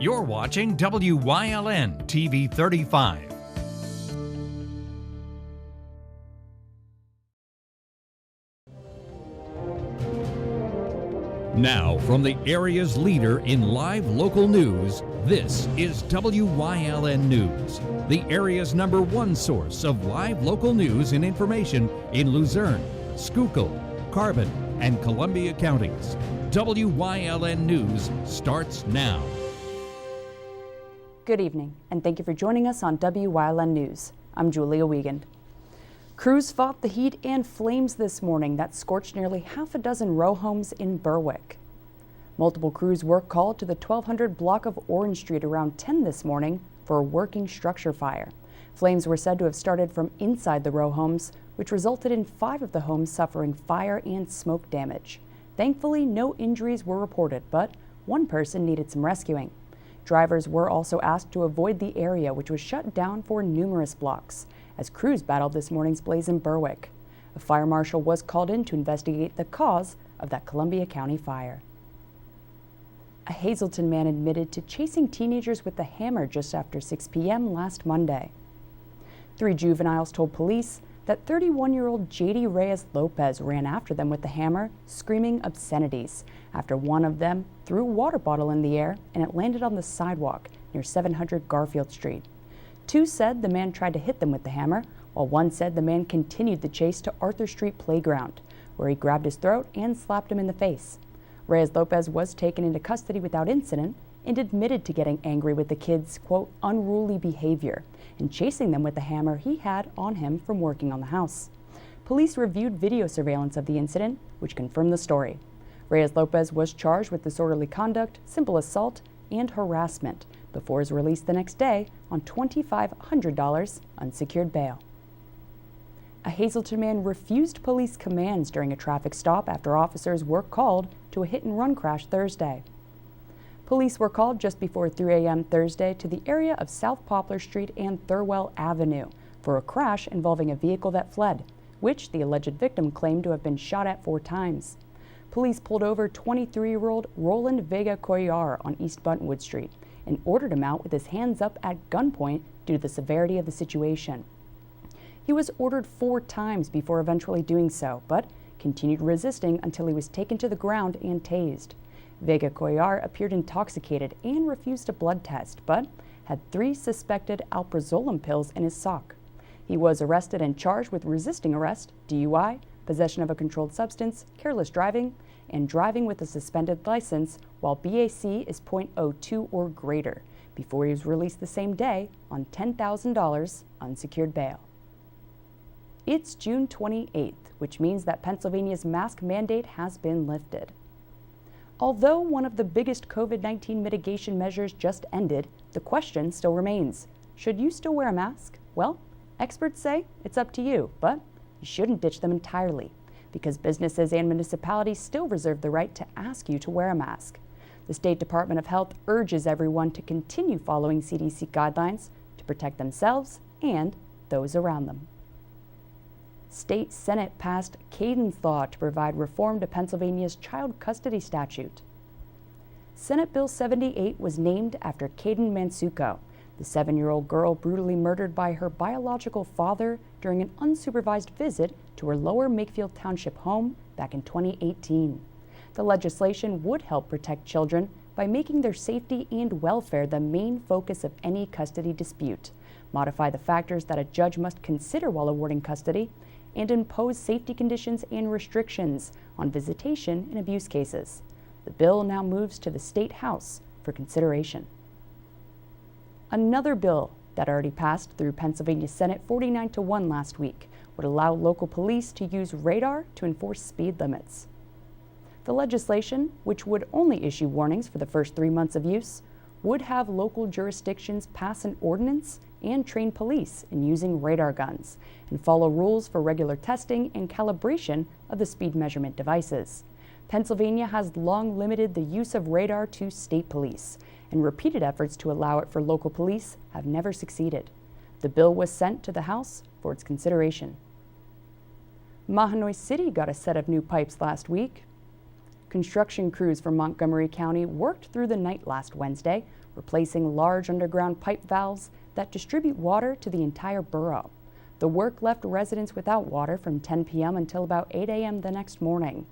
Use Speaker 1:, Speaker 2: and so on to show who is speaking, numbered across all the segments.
Speaker 1: You're watching WYLN TV 35. Now, from the area's leader in live local news, this is WYLN News, the area's #1 source of live local news and information in Luzerne, Schuylkill, Carbon, and Columbia counties. WYLN News starts now.
Speaker 2: Good evening, and thank you for joining us on WYLN News. I'm Julia Wiegand. Crews fought the heat and flames this morning that scorched nearly half a dozen row homes in Berwick. Multiple crews were called to the 1200 block of Orange Street around 10 this morning for a working structure fire. Flames were said to have started from inside the row homes, which resulted in 5 of the homes suffering fire and smoke damage. Thankfully, no injuries were reported, but one person needed some rescuing. Drivers were also asked to avoid the area, which was shut down for numerous blocks, as crews battled this morning's blaze in Berwick. A fire marshal was called in to investigate the cause of that Columbia County fire. A Hazleton man admitted to chasing teenagers with a hammer just after 6 p.m. last Monday. 3 juveniles told police that 31-year-old J.D. Reyes Lopez ran after them with the hammer, screaming obscenities, after one of them threw a water bottle in the air and it landed on the sidewalk near 700 Garfield Street. 2 said the man tried to hit them with the hammer, while 1 said the man continued the chase to Arthur Street Playground, where he grabbed his throat and slapped him in the face. Reyes Lopez was taken into custody without incident and admitted to getting angry with the kids' quote, unruly behavior and chasing them with the hammer he had on him from working on the house. Police reviewed video surveillance of the incident, which confirmed the story. Reyes Lopez was charged with disorderly conduct, simple assault, and harassment before his release the next day on $2,500 unsecured bail. A Hazleton man refused police commands during a traffic stop after officers were called to a hit-and-run crash Thursday. Police were called just before 3 a.m. Thursday to the area of South Poplar Street and Thirlwell Avenue for a crash involving a vehicle that fled, which the alleged victim claimed to have been shot at 4 times. Police pulled over 23-year-old Roland Vega Coyar on East Buntwood Street and ordered him out with his hands up at gunpoint due to the severity of the situation. He was ordered 4 times before eventually doing so, but continued resisting until he was taken to the ground and tased. Vega Coyar appeared intoxicated and refused a blood test, but had 3 suspected alprazolam pills in his sock. He was arrested and charged with resisting arrest, DUI, possession of a controlled substance, careless driving, and driving with a suspended license while BAC is .02 or greater, before he was released the same day on $10,000 unsecured bail. It's June 28th, which means that Pennsylvania's mask mandate has been lifted. Although one of the biggest COVID-19 mitigation measures just ended, the question still remains. Should you still wear a mask? Well, experts say it's up to you, but you shouldn't ditch them entirely, because businesses and municipalities still reserve the right to ask you to wear a mask. The State Department of Health urges everyone to continue following CDC guidelines to protect themselves and those around them. State Senate passed Caden's Law to provide reform to Pennsylvania's child custody statute. Senate Bill 78 was named after Caden Mansuko, the 7-year-old girl brutally murdered by her biological father during an unsupervised visit to her Lower Makefield Township home back in 2018. The legislation would help protect children by making their safety and welfare the main focus of any custody dispute, modify the factors that a judge must consider while awarding custody, and impose safety conditions and restrictions on visitation in abuse cases. The bill now moves to the State House for consideration. Another bill that already passed through Pennsylvania Senate 49-1 last week would allow local police to use radar to enforce speed limits. The legislation, which would only issue warnings for the first 3 months of use, would have local jurisdictions pass an ordinance and train police in using radar guns and follow rules for regular testing and calibration of the speed measurement devices. Pennsylvania has long limited the use of radar to state police, and repeated efforts to allow it for local police have never succeeded. The bill was sent to the House for its consideration. Mahanoy City got a set of new pipes last week. Construction crews from Montgomery County worked through the night last Wednesday, replacing large underground pipe valves that distribute water to the entire borough. The work left residents without water from 10 p.m. until about 8 a.m. the next morning.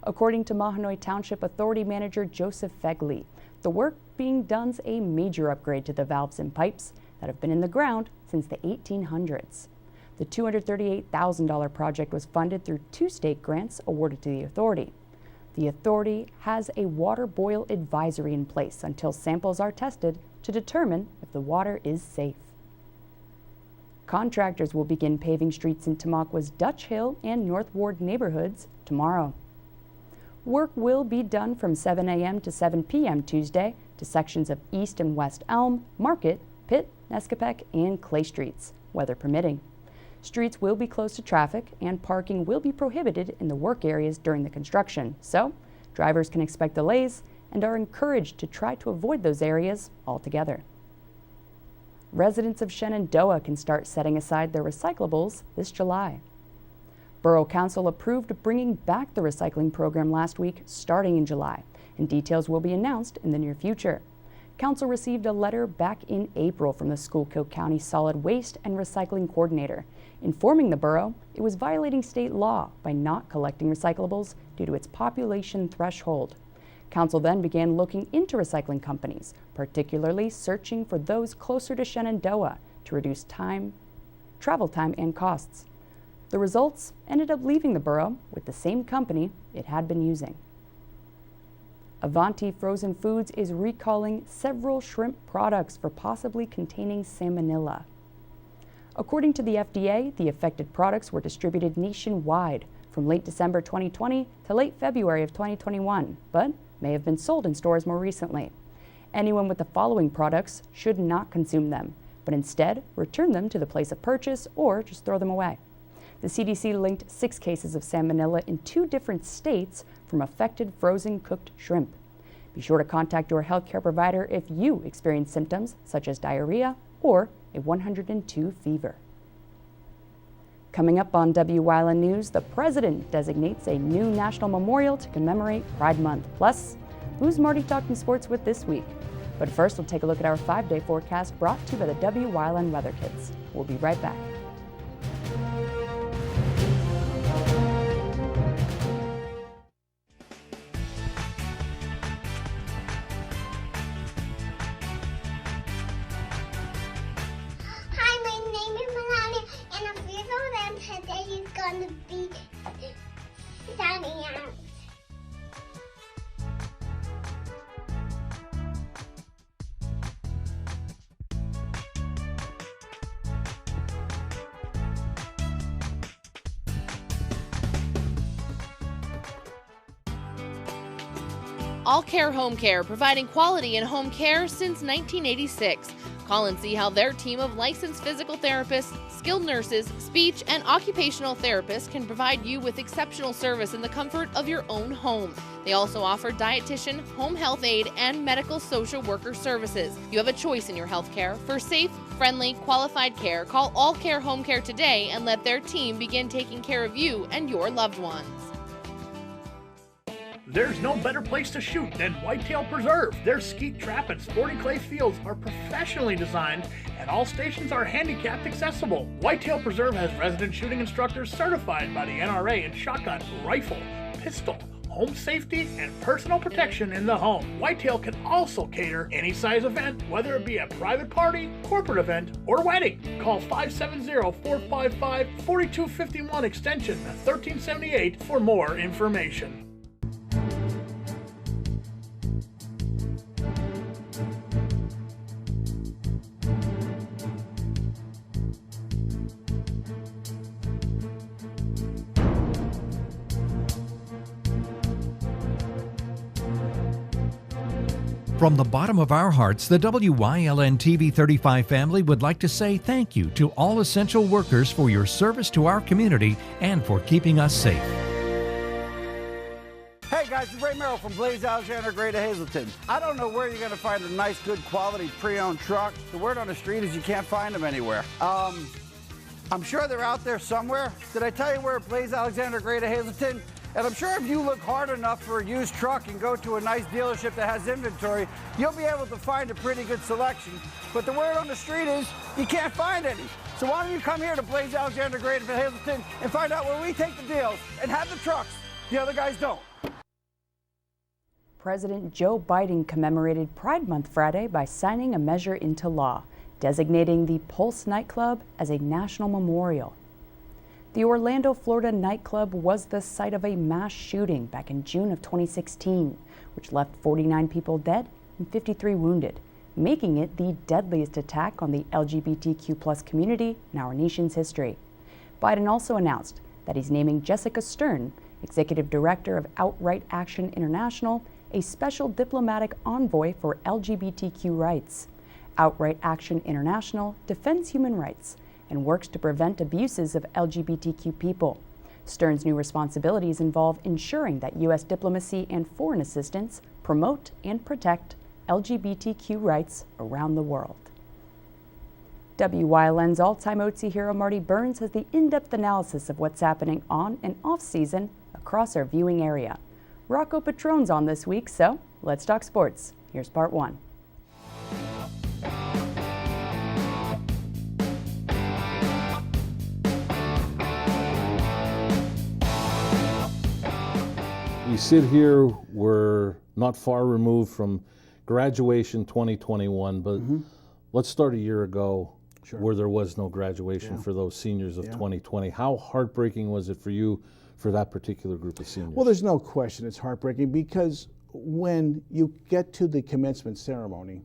Speaker 2: According to Mahanoy Township Authority Manager Joseph Fegley, the work being done is a major upgrade to the valves and pipes that have been in the ground since the 1800s. The $238,000 project was funded through 2 state grants awarded to the authority. The authority has a water boil advisory in place until samples are tested to determine if the water is safe. Contractors will begin paving streets in Tamaqua Dutch Hill and North Ward neighborhoods tomorrow. Work will be done from 7 a.m. to 7 p.m. Tuesday to sections of East and West Elm, Market, Pitt, Nescapec, and Clay Streets, weather permitting. Streets will be closed to traffic and parking will be prohibited in the work areas during the construction, so drivers can expect delays and are encouraged to try to avoid those areas altogether. Residents of Shenandoah can start setting aside their recyclables this July. Borough Council approved bringing back the recycling program last week starting in July, and details will be announced in the near future. Council received a letter back in April from the Schuylkill County Solid Waste and Recycling Coordinator, informing the borough it was violating state law by not collecting recyclables due to its population threshold. Council then began looking into recycling companies, particularly searching for those closer to Shenandoah to reduce travel time, and costs. The results ended up leaving the borough with the same company it had been using. Avanti Frozen Foods is recalling several shrimp products for possibly containing salmonella. According to the FDA, the affected products were distributed nationwide from late December 2020 to late February of 2021, but may have been sold in stores more recently. Anyone with the following products should not consume them, but instead return them to the place of purchase or just throw them away. The CDC linked 6 cases of salmonella in 2 different states from affected frozen cooked shrimp. Be sure to contact your healthcare provider if you experience symptoms such as diarrhea or a 102 fever. Coming up on Wyln News, the president designates a new national memorial to commemorate Pride Month. Plus, who's Marty talking sports with this week? But first, we'll take a look at our 5-day forecast brought to you by the Wyln Weather Kits. We'll be right back.
Speaker 3: Gonna be sunny out.
Speaker 4: All Care Home Care, providing quality in home care since 1986. Call and see how their team of licensed physical therapists, skilled nurses, speech, and occupational therapists can provide you with exceptional service in the comfort of your own home. They also offer dietitian, home health aide, and medical social worker services. You have a choice in your health care. For safe, friendly, qualified care, call All Care Home Care today and let their team begin taking care of you and your loved ones.
Speaker 5: There's no better place to shoot than Whitetail Preserve. Their skeet trap and sporting clay fields are professionally designed and all stations are handicapped accessible. Whitetail Preserve has resident shooting instructors certified by the NRA in shotgun, rifle, pistol, home safety, and personal protection in the home. Whitetail can also cater any size event, whether it be a private party, corporate event, or wedding. Call 570-455-4251 extension 1378 for more information.
Speaker 1: From the bottom of our hearts, the WYLN TV 35 family would like to say thank you to all essential workers for your service to our community and for keeping us safe.
Speaker 6: Hey guys, it's Ray Merrill from Blaze Alexander, Greater Hazleton. I don't know where you're going to find a nice, good quality pre-owned truck. The word on the street is you can't find them anywhere. I'm sure they're out there somewhere. Did I tell you we're at Blaze Alexander, Greater Hazleton? And I'm sure if you look hard enough for a used truck and go to a nice dealership that has inventory, you'll be able to find a pretty good selection. But the word on the street is you can't find any. So why don't you come here to Blaze Alexander Great in Hazleton and find out where we take the deals and have the trucks the other guys don't.
Speaker 2: President Joe Biden commemorated Pride Month Friday by signing a measure into law, designating the Pulse nightclub as a national memorial. The Orlando, Florida nightclub was the site of a mass shooting back in June of 2016, which left 49 people dead and 53 wounded, making it the deadliest attack on the LGBTQ+ community in our nation's history. Biden also announced that he's naming Jessica Stern, Executive Director of Outright Action International, a special diplomatic envoy for LGBTQ rights. Outright Action International defends human rights and works to prevent abuses of LGBTQ people. Stern's new responsibilities involve ensuring that U.S. diplomacy and foreign assistance promote and protect LGBTQ rights around the world. Wyln's all-time OTC hero Marty Burns has the in-depth analysis of what's happening on and off-season across our viewing area. Rocco Patron's on this week, so let's talk sports. Here's part one.
Speaker 7: We sit here, we're not far removed from graduation 2021, but let's start a year ago where there was no graduation for those seniors of 2020. How heartbreaking was it for you for that particular group of seniors?
Speaker 8: Well, there's no question it's heartbreaking because when you get to the commencement ceremony,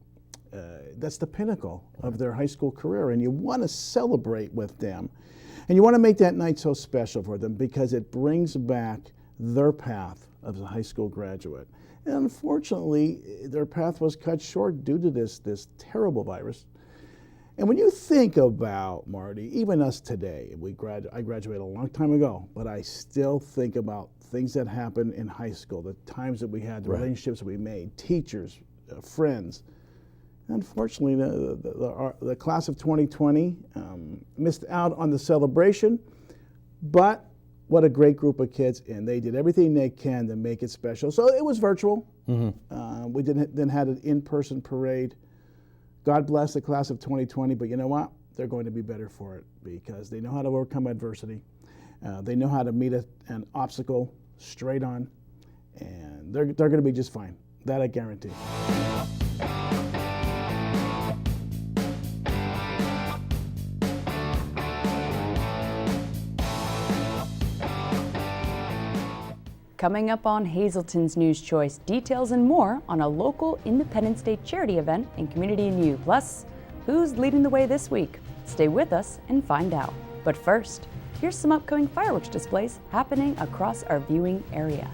Speaker 8: that's the pinnacle of their high school career, and you want to celebrate with them. And you want to make that night so special for them because it brings back their path as a high school graduate. And unfortunately, their path was cut short due to this terrible virus. And when you think about, Marty, even us today, I graduated a long time ago, but I still think about things that happened in high school, the times that we had, the relationships that we made, teachers, friends. Unfortunately, the class of 2020 missed out on the celebration, but what a great group of kids, and they did everything they can to make it special. So it was virtual. We then had an in-person parade. God bless the class of 2020, but you know what? They're going to be better for it because they know how to overcome adversity. They know how to meet an obstacle straight on, and they're going to be just fine. That I guarantee.
Speaker 2: Coming up on Hazleton's News Choice, details and more on a local Independence Day charity event in Community and You. Plus, who's leading the way this week? Stay with us and find out. But first, here's some upcoming fireworks displays happening across our viewing area.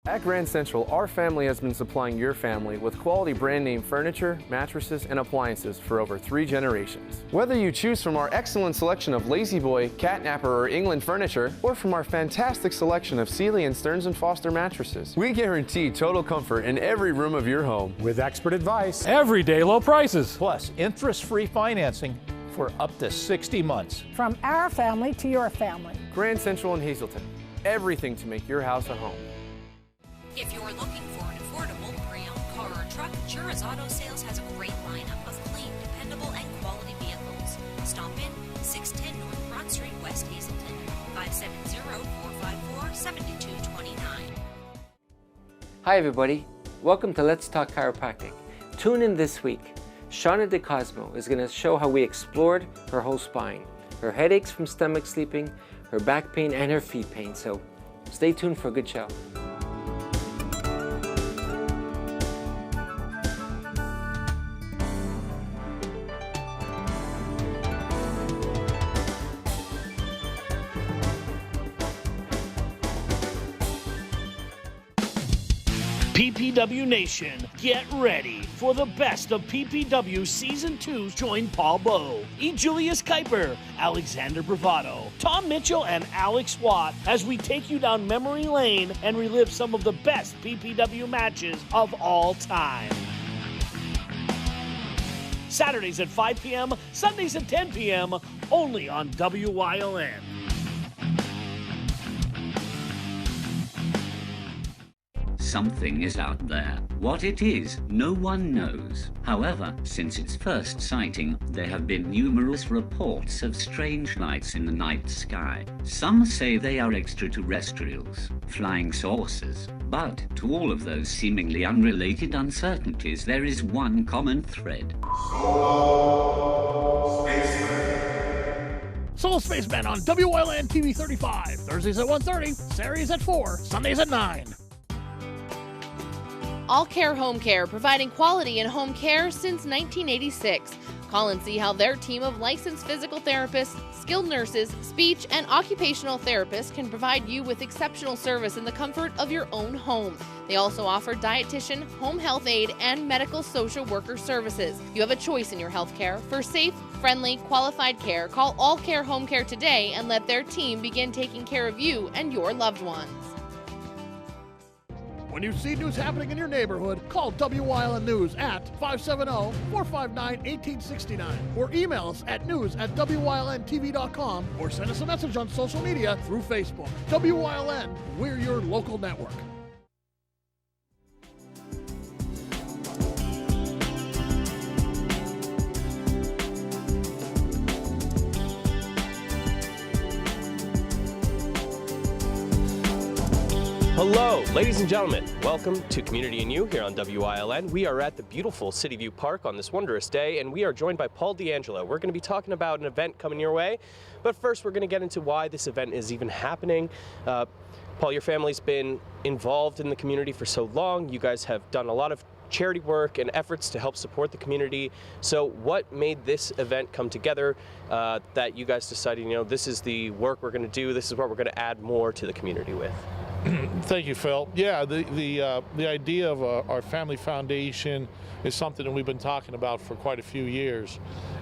Speaker 9: At Grand Central, our family has been supplying your family with quality brand name furniture, mattresses, and appliances for over 3 generations. Whether you choose from our excellent selection of Lazy Boy, Catnapper, or England furniture, or from our fantastic selection of Sealy and Stearns & Foster mattresses, we guarantee total comfort in every room of your home.
Speaker 10: With expert advice,
Speaker 11: everyday low prices,
Speaker 10: plus interest-free financing for up to 60 months.
Speaker 12: From our family to your family.
Speaker 9: Grand Central in Hazleton. Everything to make your house a home.
Speaker 13: If you're looking for an affordable pre-owned car or truck, Jura's Auto Sales has a great lineup of clean, dependable, and quality vehicles. Stop in 610 North Broad Street, West Hazleton, 570-454-7229.
Speaker 14: Hi everybody, welcome to Let's Talk Chiropractic. Tune in this week. Shauna DeCosmo is going to show how we explored her whole spine, her headaches from stomach sleeping, her back pain, and her feet pain, so stay tuned for a good show.
Speaker 11: PPW Nation, get ready for the best of PPW Season 2. Join Paul Bowe, E. Julius Kuiper, Alexander Bravado, Tom Mitchell, and Alex Watt as we take you down memory lane and relive some of the best PPW matches of all time. Saturdays at 5 p.m., Sundays at 10 p.m., only on WYLN.
Speaker 15: Something is out there. What it is, no one knows. However, since its first sighting, there have been numerous reports of strange lights in the night sky. Some say they are extraterrestrials, flying saucers. But to all of those seemingly unrelated uncertainties, there is one common thread.
Speaker 5: Solo Spaceman on WYLN TV 35. Thursdays at 1:30, Saturdays at 4, Sundays at 9.
Speaker 4: All Care Home Care, providing quality in home care since 1986. Call and see how their team of licensed physical therapists, skilled nurses, speech, and occupational therapists can provide you with exceptional service in the comfort of your own home. They also offer dietitian, home health aide, and medical social worker services. You have a choice in your health care. For safe, friendly, qualified care, call All Care Home Care today and let their team begin taking care of you and your loved ones.
Speaker 5: When you see news happening in your neighborhood, call WYLN News at 570-459-1869 or email us at news@WYLNTV.com or send us a message on social media through Facebook. WYLN, we're your local network.
Speaker 16: Hello, ladies and gentlemen. Welcome to Community and You here on WYLN. We are at the beautiful City View Park on this wondrous day, and we are joined by Paul D'Angelo. We're going to be talking about an event coming your way, but first we're going to get into why this event is even happening. Paul, your family's been involved in the community for so long. You guys have done a lot of charity work and efforts to help support the community. So what made this event come together that you guys decided, you know, this is the work we're going to do, this is what we're going to add more to the community with?
Speaker 17: Thank you, Phil. Yeah, the idea of our family foundation is something that we've been talking about for quite a few years,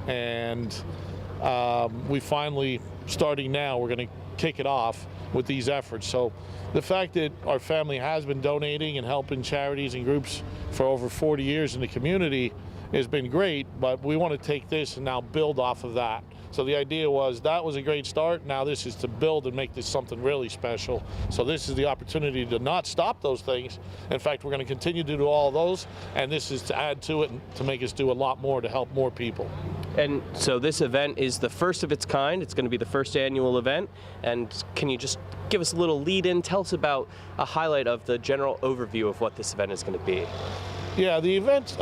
Speaker 17: and we finally, starting now, we're going to kick it off with these efforts. So the fact that our family has been donating and helping charities and groups for over 40 years in the community has been great, but we want to take this and now build off of that. So the idea was that was a great start. Now this is to build and make this something really special. So this is the opportunity to not stop those things. In fact, we're going to continue to do all those, and this is to add to it and to make us do a lot more to help more people.
Speaker 16: And so this event is the first of its kind. It's going to be the first annual event. And can you just give us a little lead in? Tell us about a highlight of the general overview of what this event is going to be.
Speaker 17: Yeah, the event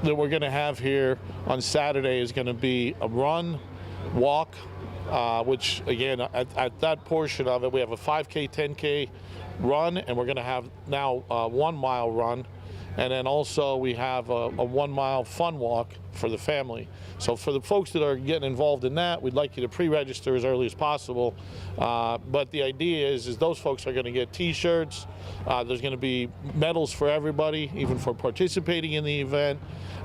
Speaker 17: that we're going to have here on Saturday is going to be a run, walk, which again, at that portion of it, we have a 5K, 10K run, and we're going to have now a 1 mile run. And then also we have a 1 mile fun walk for the family. So for the folks that are getting involved in that, we'd like you to pre-register as early as possible. But the idea is those folks are going to get t-shirts. There's going to be medals for everybody, even for participating in the event,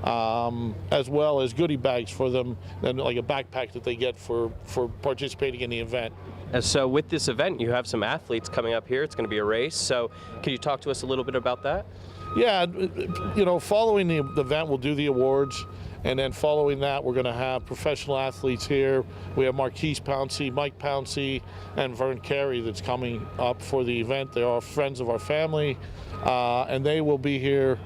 Speaker 17: as well as goodie bags for them, and like a backpack that they get for participating in the event.
Speaker 16: And so with this event, you have some athletes coming up here. It's going to be a race. So can you talk to us a little bit about that?
Speaker 17: Yeah, you know, following the event, we'll do the awards, and then following that, we're going to have professional athletes here. We have Marquise Pouncey, Mike Pouncey, and Vern Carey that's coming up for the event. They are friends of our family, and they will be here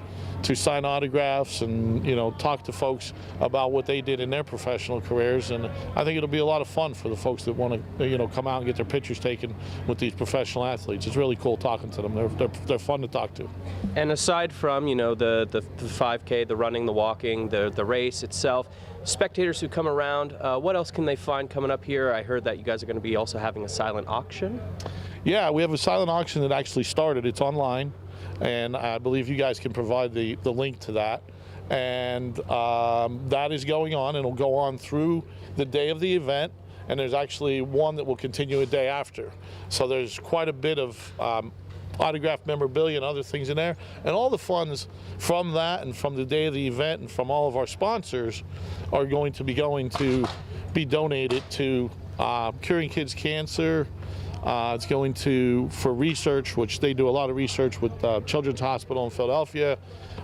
Speaker 17: to sign autographs and, you know, talk to folks about what they did in their professional careers. And I think it'll be a lot of fun for the folks that want to, you know, come out and get their pictures taken with these professional athletes. It's really cool talking to them. They're fun to talk to.
Speaker 16: And aside from, you know, the 5K, the running, the walking, the race itself, spectators who come around, what else can they find coming up here? I heard that you guys are going to be also having a silent auction. Yeah, we have a silent auction that actually started. It's online, and I believe you guys can provide the link to that. And that is going on, and it'll go on through the day of the event, and there's actually one that will continue a day after. So there's quite a bit of
Speaker 17: autographed memorabilia and other things in there. And all the funds from that and from the day of the event and from all of our sponsors are going to be donated to curing kids cancer. It's going for research, which they do a lot of research with Children's Hospital in Philadelphia.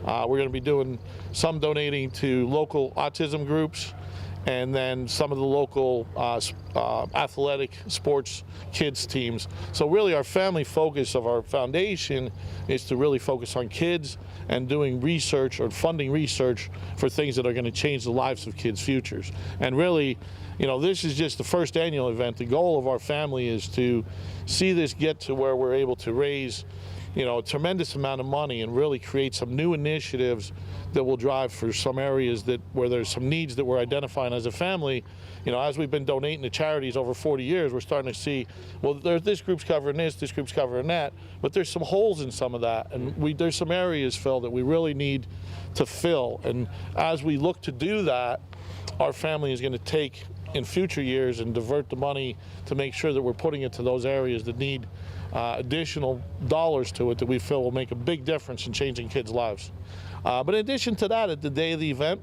Speaker 17: We're going to be doing some donating to local autism groups, and then some of the local athletic sports kids teams. So really our family focus of our foundation is to really focus on kids and doing research or funding research for things that are going to change the lives of kids' futures. And really, you know, this is just the first annual event. The goal of our family is to see this get to where we're able to raise, you know, a tremendous amount of money and really create some new initiatives that will drive for some areas where there's some needs that we're identifying as a family. You know, as we've been donating to charities over 40 years, we're starting to see, well, this group's covering this group's covering that, but there's some holes in some of that, and there's some areas, Phil, that we really need to fill. And as we look to do that, our family is going to take in future years and divert the money to make sure that we're putting it to those areas that need additional dollars to it that we feel will make a big difference in changing kids' lives. But in addition to that, at the day of the event,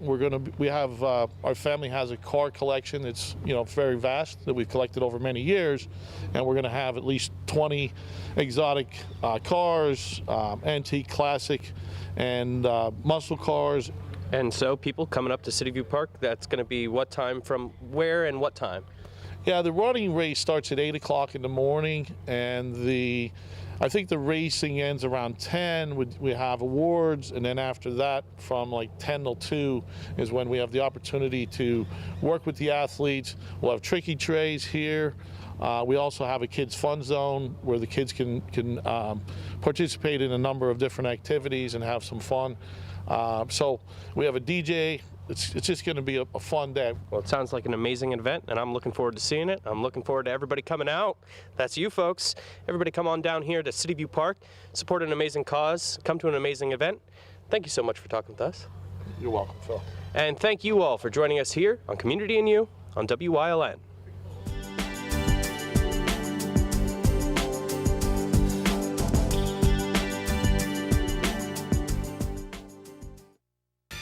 Speaker 17: our family has a car collection that's, you know, very vast that we've collected over many years, and we're going to have at least 20 exotic cars, antique, classic, and muscle cars.
Speaker 16: And so people coming up to City View Park, that's going to be what time, from where and what time?
Speaker 17: Yeah, the running race starts at 8 o'clock in the morning, and I think the racing ends around 10. We have awards, and then after that, from like 10 till 2 is when we have the opportunity to work with the athletes. We'll have tricky trays here. We also have a kids fun zone where the kids can participate in a number of different activities and have some fun. So we have a DJ. It's just going to be a fun day.
Speaker 16: Well, it sounds like an amazing event, and I'm looking forward to seeing it. I'm looking forward to everybody coming out. That's you folks. Everybody come on down here to City View Park, support an amazing cause, come to an amazing event. Thank you so much for talking with us.
Speaker 17: You're welcome, Phil.
Speaker 16: And thank you all for joining us here on Community and You on Wyln.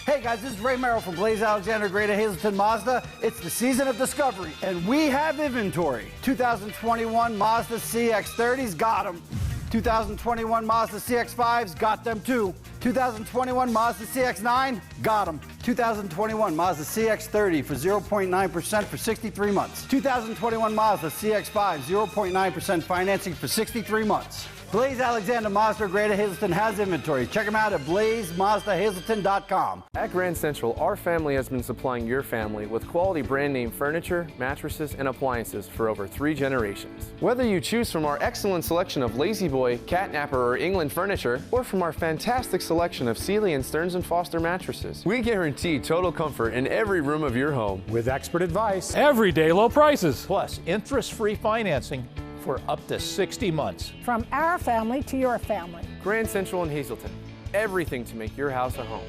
Speaker 6: Hey guys, this is Ray Merrill from Blaze Alexander Greater Hazelton Mazda. It's the season of discovery, and we have inventory. 2021 Mazda CX-30s, got them. 2021 Mazda CX-5s, got them too. 2021 Mazda CX-9, got them. 2021 Mazda CX-30 for 0.9% for 63 months. 2021 Mazda CX-5, 0.9% financing for 63 months. Blaze Alexander Mazda Greater Hazelton has inventory. Check them out at blazemazdahazelton.com.
Speaker 9: At Grand Central, our family has been supplying your family with quality brand name furniture, mattresses, and appliances for over 3 generations. Whether you choose from our excellent selection of Lazy Boy, Catnapper, or England furniture, or from our fantastic selection of Sealy and Stearns & Foster mattresses, we guarantee total comfort in every room of your home.
Speaker 10: With expert advice, everyday low prices, plus interest-free financing for up to 60 months.
Speaker 12: From our family to your family.
Speaker 9: Grand Central in Hazelton. Everything to make your house a home.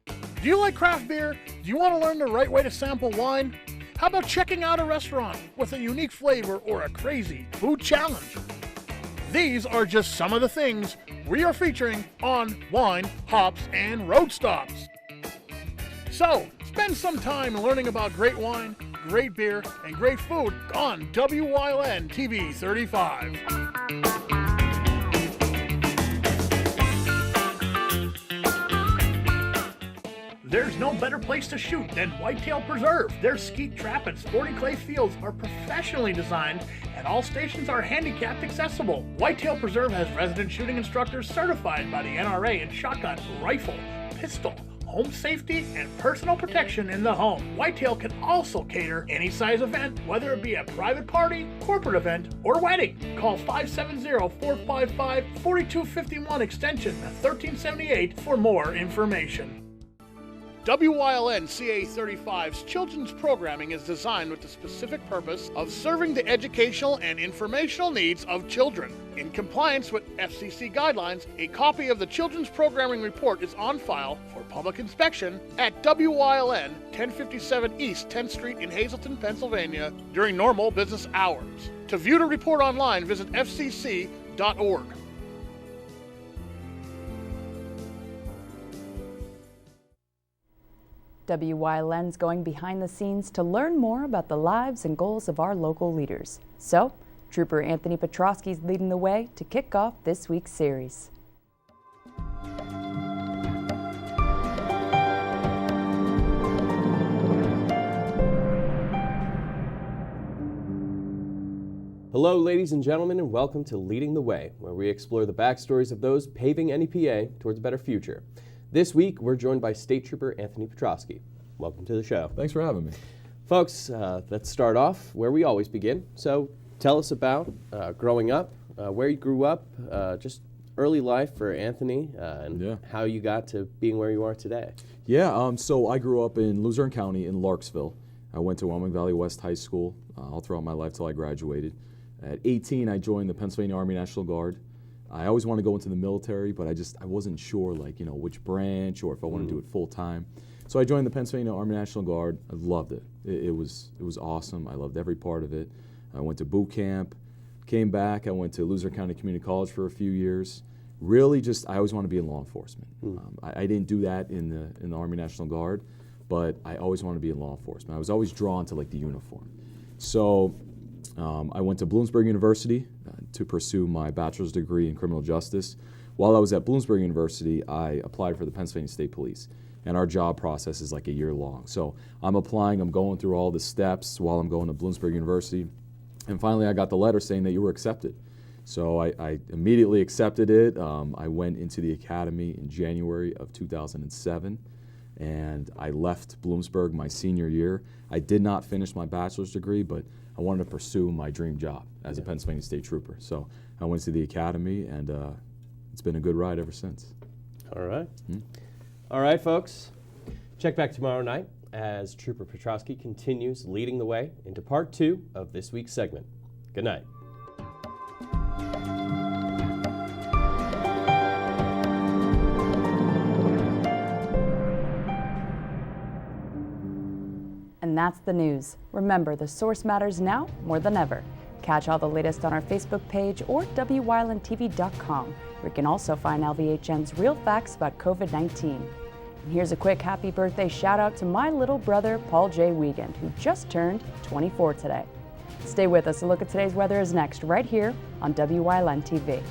Speaker 5: Do you like craft beer? Do you want to learn the right way to sample wine? How about checking out a restaurant with a unique flavor or a crazy food challenge? These are just some of the things we are featuring on Wine, Hops, and Road Stops. So, spend some time learning about great wine, great beer, and great food on Wyln TV 35. There's no better place to shoot than Whitetail Preserve. Their skeet trap and sporting clay fields are professionally designed, and all stations are handicapped accessible. Whitetail Preserve has resident shooting instructors certified by the NRA in shotgun, rifle, pistol, home safety, and personal protection in the home. Whitetail can also cater any size event, whether it be a private party, corporate event, or wedding. Call 570-455-4251 extension 1378 for more information. WYLN CA35's children's programming is designed with the specific purpose of serving the educational and informational needs of children. In compliance with FCC guidelines, a copy of the Children's Programming Report is on file for public inspection at WYLN 1057 East 10th Street in Hazelton, Pennsylvania during normal business hours. To view the report online, visit fcc.org.
Speaker 2: WYLN's going behind the scenes to learn more about the lives and goals of our local leaders. So, Trooper Anthony Petrosky is leading the way to kick off this week's series.
Speaker 16: Hello, ladies and gentlemen, and welcome to Leading the Way, where we explore the backstories of those paving NEPA towards a better future. This week, we're joined by State Trooper Anthony Petrosky. Welcome to the show.
Speaker 18: Thanks for having me.
Speaker 16: Folks, let's start off where we always begin. So tell us about growing up, where you grew up, just early life for Anthony, and how you got to being where you are today.
Speaker 18: Yeah, so I grew up in Luzerne County in Larksville. I went to Wyoming Valley West High School all throughout my life till I graduated. At 18, I joined the Pennsylvania Army National Guard. I always wanted to go into the military, but I wasn't sure, which branch or if I wanted to do it full time. So I joined the Pennsylvania Army National Guard. I loved it. It was awesome. I loved every part of it. I went to boot camp, came back. I went to Luzerne County Community College for a few years. Really, I always wanted to be in law enforcement. I didn't do that in the Army National Guard, but I always wanted to be in law enforcement. I was always drawn to the uniform. So I went to Bloomsburg University to pursue my bachelor's degree in criminal justice. While I was at Bloomsburg University, I applied for the Pennsylvania State Police, and our job process is a year long. So I'm applying, I'm going through all the steps while I'm going to Bloomsburg University, and finally I got the letter saying that you were accepted. So I immediately accepted it. I went into the academy in January of 2007, and I left Bloomsburg my senior year. I did not finish my bachelor's degree, but I wanted to pursue my dream job as a Pennsylvania State Trooper. So I went to the academy, and it's been a good ride ever since.
Speaker 16: All right. All right, folks. Check back tomorrow night as Trooper Petrosky continues leading the way into part 2 of this week's segment. Good night.
Speaker 2: And that's the news. Remember, the source matters now more than ever. Catch all the latest on our Facebook page or WYLNTV.com, where you can also find LVHN's real facts about COVID-19. And here's a quick happy birthday shout out to my little brother, Paul J. Wiegand, who just turned 24 today. Stay with us. A look at today's weather is next, right here on WYLN TV.